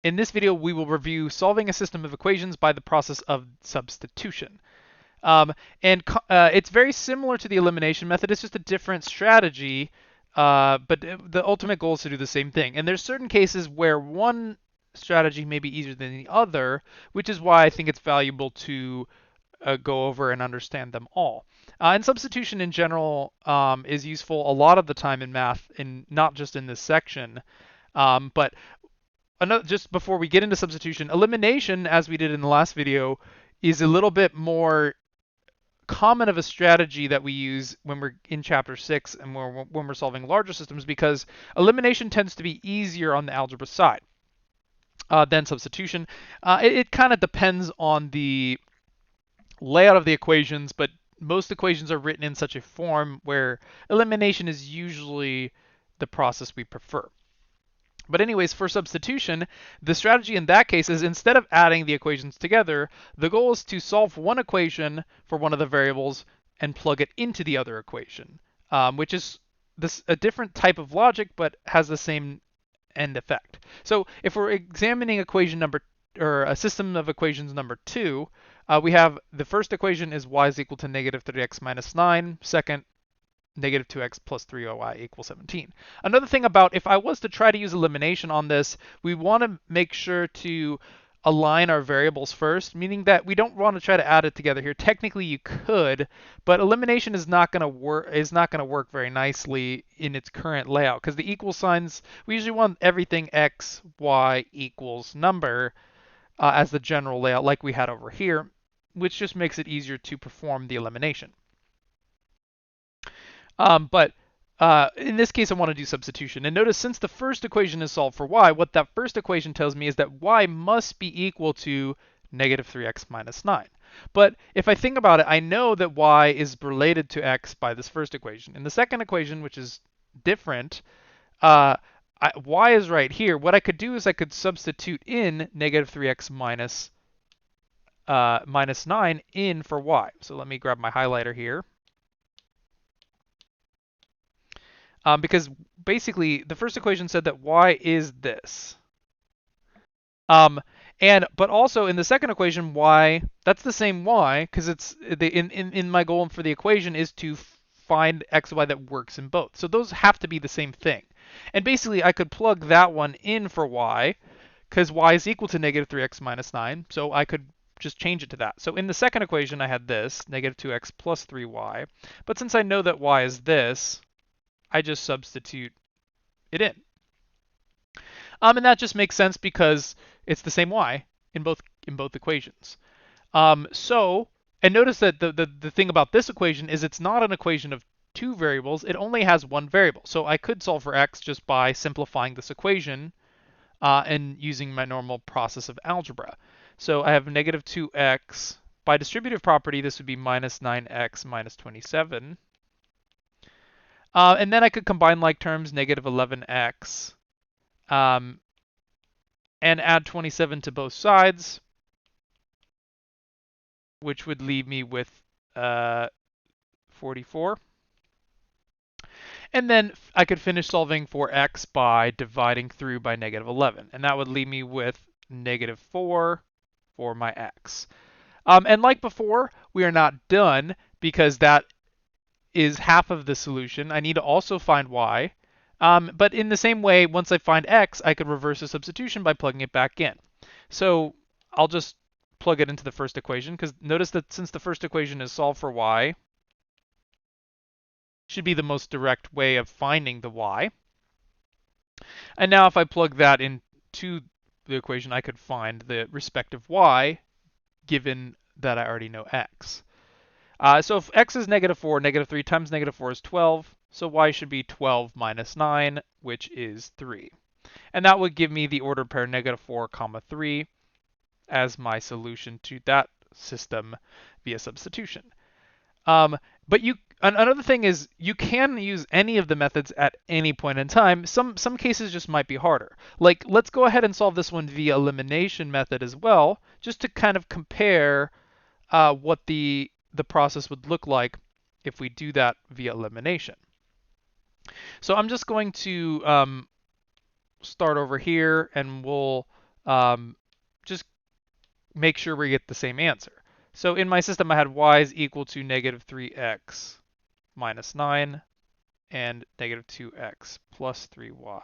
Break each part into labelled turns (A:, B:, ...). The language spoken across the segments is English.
A: In this video, we will review solving a system of equations by the process of substitution. It's very similar to the elimination method. It's just a different strategy, but the ultimate goal is to do the same thing. And there's certain cases where one strategy may be easier than the other, which is why I think it's valuable to go over and understand them all. And substitution in general is useful a lot of the time in math, and not just in this section. But just before we get into substitution, elimination, as we did in the last video, is a little bit more common of a strategy that we use when we're in chapter 6 and when we're solving larger systems, because elimination tends to be easier on the algebra side than substitution. It kind of depends on the layout of the equations, but most equations are written in such a form where elimination is usually the process we prefer. But anyways, for substitution, the strategy in that case is, instead of adding the equations together, the goal is to solve one equation for one of the variables and plug it into the other equation, which is a different type of logic but has the same end effect. So if we're examining equation number, or a system of equations number 2, we have the first equation is y is equal to negative 3x minus 9. Second, negative 2x plus 3y equals 17. Another thing about, if I was to try to use elimination on this, we want to make sure to align our variables first, meaning that we don't want to try to add it together here. Technically you could, but elimination is not going to work very nicely in its current layout, because the equal signs, we usually want everything x, y equals number as the general layout like we had over here, which just makes it easier to perform the elimination. But in this case, I want to do substitution. And notice, since the first equation is solved for y, what that first equation tells me is that y must be equal to negative 3x minus 9. But if I think about it, I know that y is related to x by this first equation. In the second equation, which is different, y is right here. What I could do is I could substitute in negative 3x minus 9 in for y. So let me grab my highlighter here. Because basically the first equation said that y is this. But also in the second equation, y, that's the same y, because it's in my goal for the equation is to find x, y that works in both. So those have to be the same thing. And basically I could plug that one in for y, because y is equal to negative 3x minus 9, so I could just change it to that. So in the second equation I had this, negative 2x plus 3y, but since I know that y is this, I just substitute it in. And that just makes sense because it's the same y in both equations. And notice that the thing about this equation is it's not an equation of two variables, it only has one variable. So I could solve for x just by simplifying this equation and using my normal process of algebra. So I have negative 2x. By distributive property, this would be minus 9x minus 27. And then I could combine like terms, negative 11x, and add 27 to both sides, which would leave me with 44. And then I could finish solving for x by dividing through by negative 11. And that would leave me with negative 4 for my x. And like before, we are not done, because that is half of the solution. I need to also find y. But in the same way, once I find x, I could reverse the substitution by plugging it back in. So I'll just plug it into the first equation, because notice that since the first equation is solved for y, should be the most direct way of finding the y. And now if I plug that into the equation, I could find the respective y, given that I already know x. So if x is negative 4, negative 3 times negative 4 is 12. So y should be 12 minus 9, which is 3. And that would give me the ordered pair negative 4, comma 3 as my solution to that system via substitution. But another thing is, you can use any of the methods at any point in time. Some cases just might be harder. Like, let's go ahead and solve this one via elimination method as well, just to kind of compare what the process would look like if we do that via elimination. So I'm just going to start over here, and we'll just make sure we get the same answer. So in my system, I had y is equal to negative 3x minus 9 and negative 2x plus 3y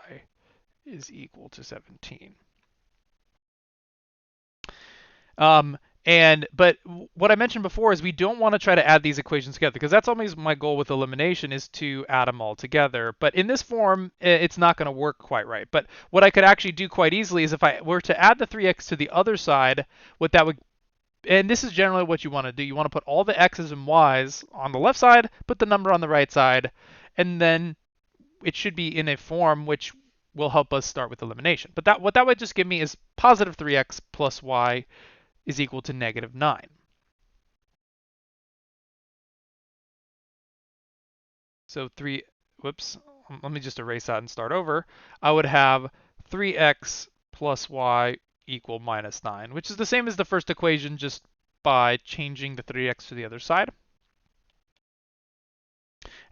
A: is equal to 17. But what I mentioned before is we don't want to try to add these equations together because that's always my goal with elimination is to add them all together. But in this form, it's not going to work quite right. But what I could actually do quite easily is if I were to add the 3x to the other side, what that would, and this is generally what you want to do. You want to put all the x's and y's on the left side, put the number on the right side, and then it should be in a form which will help us start with elimination. But what that would just give me is positive 3x plus y is equal to negative 9. So let me just erase that and start over. I would have 3x plus y equal minus 9, which is the same as the first equation, just by changing the 3x to the other side.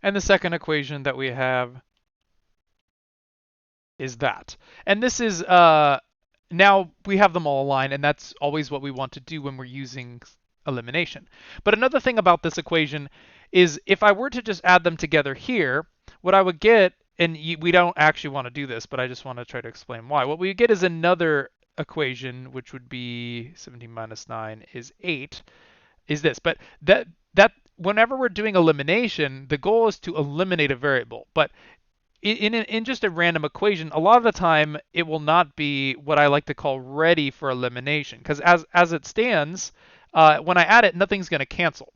A: And the second equation that we have is that. And this is, now we have them all aligned, and that's always what we want to do when we're using elimination. But another thing about this equation is if I were to just add them together here, what I would get, and we don't actually want to do this, but I just want to try to explain why. What we get is another equation, which would be 17 minus 9 is 8, is this. But that whenever we're doing elimination, the goal is to eliminate a variable. But in just a random equation, a lot of the time it will not be what I like to call ready for elimination, because as it stands, when I add it, nothing's going to cancel.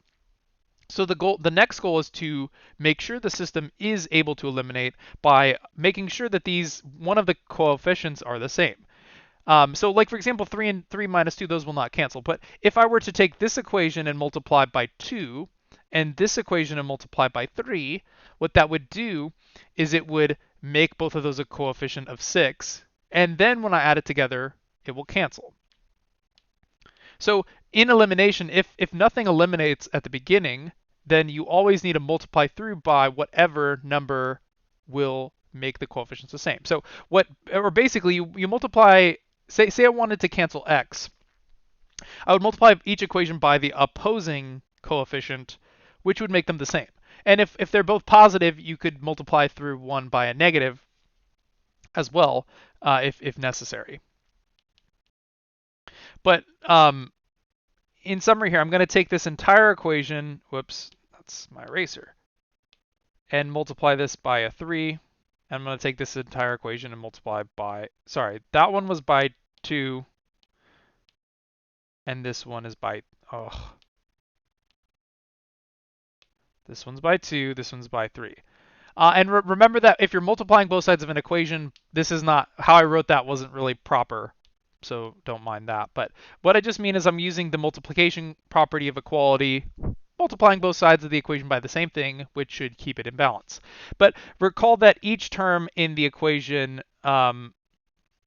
A: So the next goal is to make sure the system is able to eliminate by making sure that one of the coefficients are the same. So like for example, 3 and 3 minus 2, those will not cancel. But if I were to take this equation and multiply by 2, and this equation and multiply by 3, what that would do is it would make both of those a coefficient of 6, and then when I add it together, it will cancel. So in elimination, if nothing eliminates at the beginning, then you always need to multiply through by whatever number will make the coefficients the same. So basically you multiply, say I wanted to cancel x, I would multiply each equation by the opposing coefficient, which would make them the same. And if they're both positive, you could multiply through one by a negative as well, if necessary. But in summary here, I'm going to take this entire equation, whoops, that's my eraser, and multiply this by a 3. I'm going to take this entire equation and multiply by, sorry, that one was by 2, and this one is by, this one's by 2, this one's by 3. And remember that if you're multiplying both sides of an equation, this is not, how I wrote that wasn't really proper, so don't mind that. But what I just mean is I'm using the multiplication property of equality, multiplying both sides of the equation by the same thing, which should keep it in balance. But recall that each term in the equation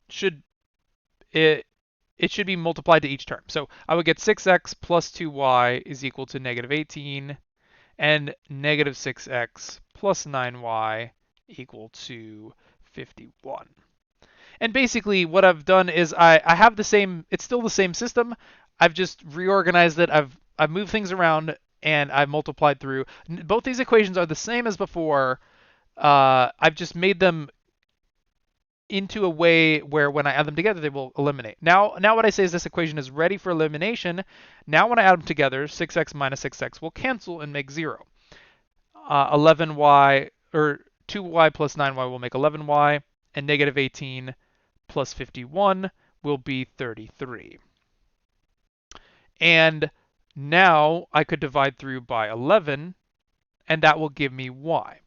A: should be multiplied to each term. So I would get 6x plus 2y is equal to negative 18, and negative 6x plus 9y equal to 51. And basically what I've done is I have the same, it's still the same system. I've just reorganized it. I've moved things around and I've multiplied through. Both these equations are the same as before. I've just made them into a way where when I add them together, they will eliminate. Now what I say is this equation is ready for elimination. Now when I add them together, 6x minus 6x will cancel and make 0. 11y, or 2y plus 9y will make 11y, and negative 18 plus 51 will be 33. And now I could divide through by 11, and that will give me y.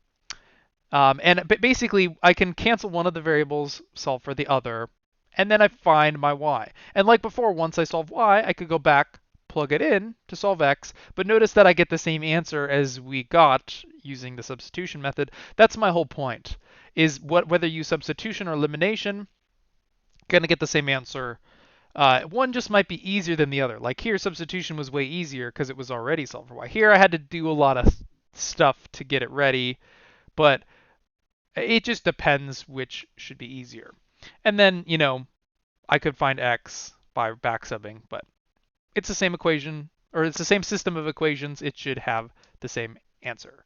A: But basically, I can cancel one of the variables, solve for the other, and then I find my y. And like before, once I solve y, I could go back, plug it in to solve x, but notice that I get the same answer as we got using the substitution method. That's my whole point, is whether you use substitution or elimination, going to get the same answer. One just might be easier than the other. Like here, substitution was way easier because it was already solved for y. Here, I had to do a lot of stuff to get it ready, but it just depends which should be easier. And then, I could find x by backsubbing, but it's the same equation, or it's the same system of equations. It should have the same answer.